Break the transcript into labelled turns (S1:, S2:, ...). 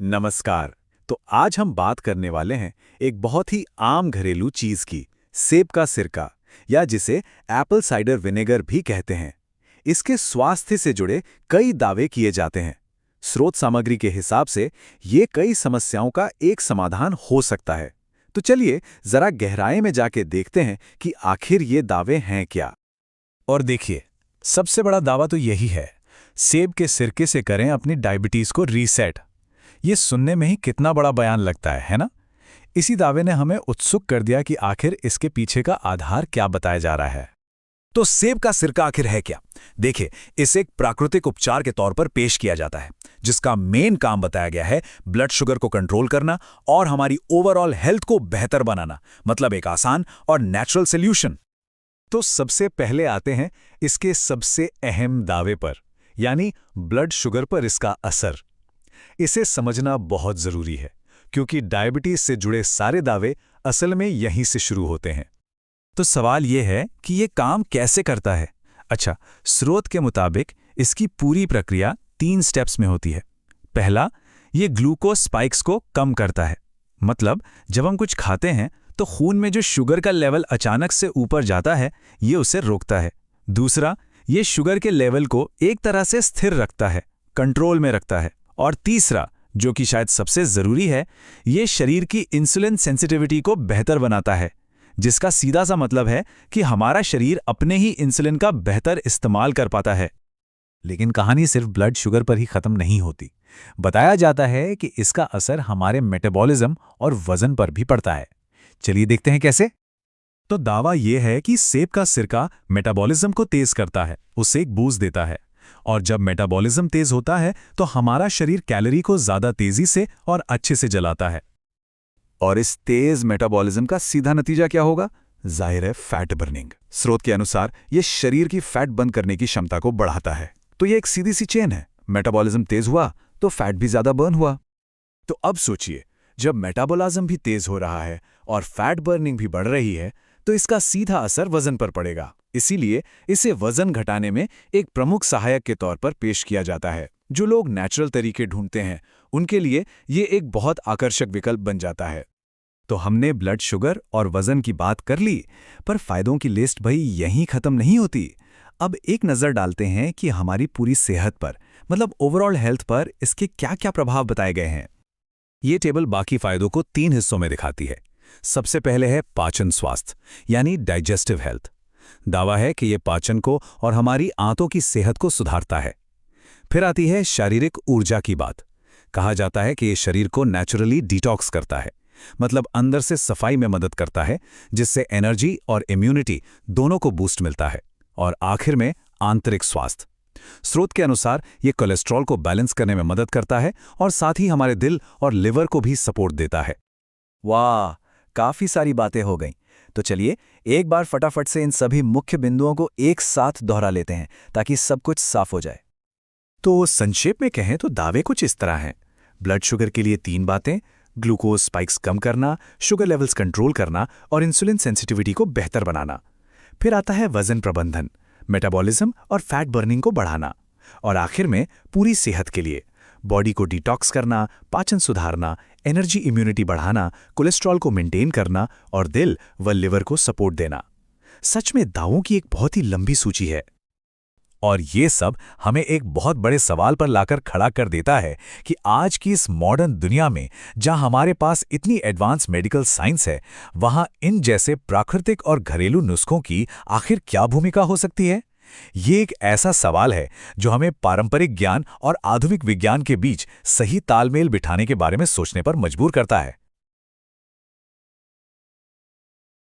S1: नमस्कार। तो आज हम बात करने वाले हैं एक बहुत ही आम घरेलू चीज की, सेब का सिरका, या जिसे एप्पल साइडर विनेगर भी कहते हैं। इसके स्वास्थ्य से जुड़े कई दावे किए जाते हैं। स्रोत सामग्री के हिसाब से ये कई समस्याओं का एक समाधान हो सकता है। तो चलिए जरा गहराई में जाके देखते हैं कि आखिर ये दावे हैं क्या।
S2: और देखिए, सबसे बड़ा दावा तो यही है, सेब के सिरके से करें अपनी डायबिटीज को रीसेट। ये सुनने में ही कितना बड़ा बयान लगता है ना? इसी दावे ने हमें उत्सुक कर दिया कि आखिर इसके पीछे का आधार क्या बताया जा रहा है।
S3: तो सेब का सिरका आखिर है क्या? देखिए, इसे एक प्राकृतिक उपचार के तौर पर पेश किया जाता है, जिसका मेन काम बताया गया है ब्लड शुगर को कंट्रोल करना और हमारी ओवरऑल हेल्थ को बेहतर बनाना। मतलब एक आसान और नेचुरल सॉल्यूशन।
S2: तो सबसे पहले आते हैं इसके सबसे अहम दावे पर, यानी ब्लड शुगर पर इसका असर। इसे समझना बहुत जरूरी है, क्योंकि डायबिटीज से जुड़े सारे दावे असल में यहीं से शुरू होते हैं।
S3: तो सवाल यह है कि ये काम कैसे करता है?
S2: अच्छा, स्रोत के मुताबिक इसकी पूरी प्रक्रिया 3 स्टेप्स में होती है। पहला, ये ग्लूकोज स्पाइक्स को कम करता है। मतलब जब हम कुछ खाते हैं तो खून में जो शुगर का लेवल अचानक से ऊपर जाता है, ये उसे रोकता है। दूसरा, ये शुगर के लेवल को एक तरह से स्थिर रखता है, कंट्रोल में रखता है। और तीसरा, जो कि शायद सबसे जरूरी है, ये शरीर की इंसुलिन सेंसिटिविटी को बेहतर बनाता है, जिसका सीधा सा मतलब है कि हमारा शरीर अपने ही इंसुलिन का बेहतर इस्तेमाल कर पाता है।
S1: लेकिन कहानी सिर्फ ब्लड शुगर पर ही खत्म नहीं होती। बताया जाता है कि इसका असर हमारे मेटाबॉलिज्म और वजन पर भी पड़ता है। चलिए देखते हैं कैसे।
S2: तो दावा यह है कि सेब का सिरका मेटाबॉलिज्म को तेज करता है, उसे एक बूस्ट देता है। और जब मेटाबॉलिज्म तेज होता है तो हमारा शरीर कैलोरी को ज्यादा तेजी से और अच्छे से जलाता है।
S1: और इस तेज मेटाबॉलिज्म का सीधा नतीजा क्या होगा? जाहिर है, फैट बर्निंग। स्रोत के अनुसार ये शरीर की फैट बर्न करने की क्षमता को बढ़ाता है। तो ये एक सीधी सी चेन है। मेटाबॉलिज्म तेज हुआ तो फैट भी ज्यादा बर्न हुआ।
S3: तो अब सोचिए, जब मेटाबॉलिज्म भी तेज हो रहा है और फैट बर्निंग भी बढ़ रही है, तो इसका सीधा असर वजन पर पड़ेगा। इसीलिए इसे वजन घटाने में एक प्रमुख सहायक के तौर पर पेश किया जाता है। जो लोग नेचुरल तरीके ढूंढते हैं, उनके लिए ये एक बहुत आकर्षक विकल्प बन जाता है।
S2: तो हमने ब्लड शुगर और वजन की बात कर ली, पर फायदों की लिस्ट भाई यहीं खत्म नहीं होती। अब एक नज़र डालते हैं कि हमारी पूरी सेहत पर, मतलब ओवरऑल हेल्थ पर इसके क्या-क्या प्रभाव बताए गए हैं। ये टेबल बाकी फायदों को 3 हिस्सों में दिखाती है। सबसे पहले है पाचन स्वास्थ्य, यानी डाइजेस्टिव हेल्थ। दावा है कि ये पाचन को और हमारी आंतों की सेहत को सुधारता है। फिर आती है शारीरिक ऊर्जा की बात। कहा जाता है कि ये शरीर को नेचुरली डिटॉक्स करता है, मतलब अंदर से सफाई में मदद करता है, जिससे एनर्जी और इम्यूनिटी दोनों को बूस्ट मिलता है। और आखिर में आंतरिक स्वास्थ्य। स्रोत के अनुसार ये कोलेस्ट्रॉल को बैलेंस करने में मदद करता है और साथ ही हमारे दिल और लिवर को भी सपोर्ट देता है।
S3: वाह, काफी सारी बातें हो गईं। तो चलिए एक बार फटाफट से इन सभी मुख्य बिंदुओं को एक साथ दोहरा लेते हैं, ताकि सब कुछ साफ हो जाए।
S2: तो संक्षेप में कहें तो दावे कुछ इस तरह हैं। ब्लड शुगर के लिए 3 बातें: ग्लूकोज स्पाइक्स कम करना, शुगर लेवल्स कंट्रोल करना और इंसुलिन सेंसिटिविटी को बेहतर बनाना। फिर आता है वजन प्रबंधन, मेटाबॉलिज्म और फैट बर्निंग को बढ़ाना। और आखिर में पूरी सेहत के लिए बॉडी को डिटॉक्स करना, पाचन सुधारना, एनर्जी इम्यूनिटी बढ़ाना, कोलेस्ट्रॉल को मेंटेन करना और दिल व लिवर को सपोर्ट देना। सच में दावों की एक बहुत ही लंबी सूची है। और ये सब हमें एक बहुत बड़े सवाल पर लाकर खड़ा कर देता है कि आज की इस मॉडर्न दुनिया में, जहां हमारे पास इतनी एडवांस मेडिकल साइंस है, वहां इन जैसे प्राकृतिक और घरेलू नुस्खों की आखिर क्या भूमिका हो सकती है? ये एक ऐसा सवाल है जो हमें पारंपरिक ज्ञान और आधुनिक विज्ञान के बीच सही तालमेल बिठाने के बारे में सोचने पर मजबूर करता है।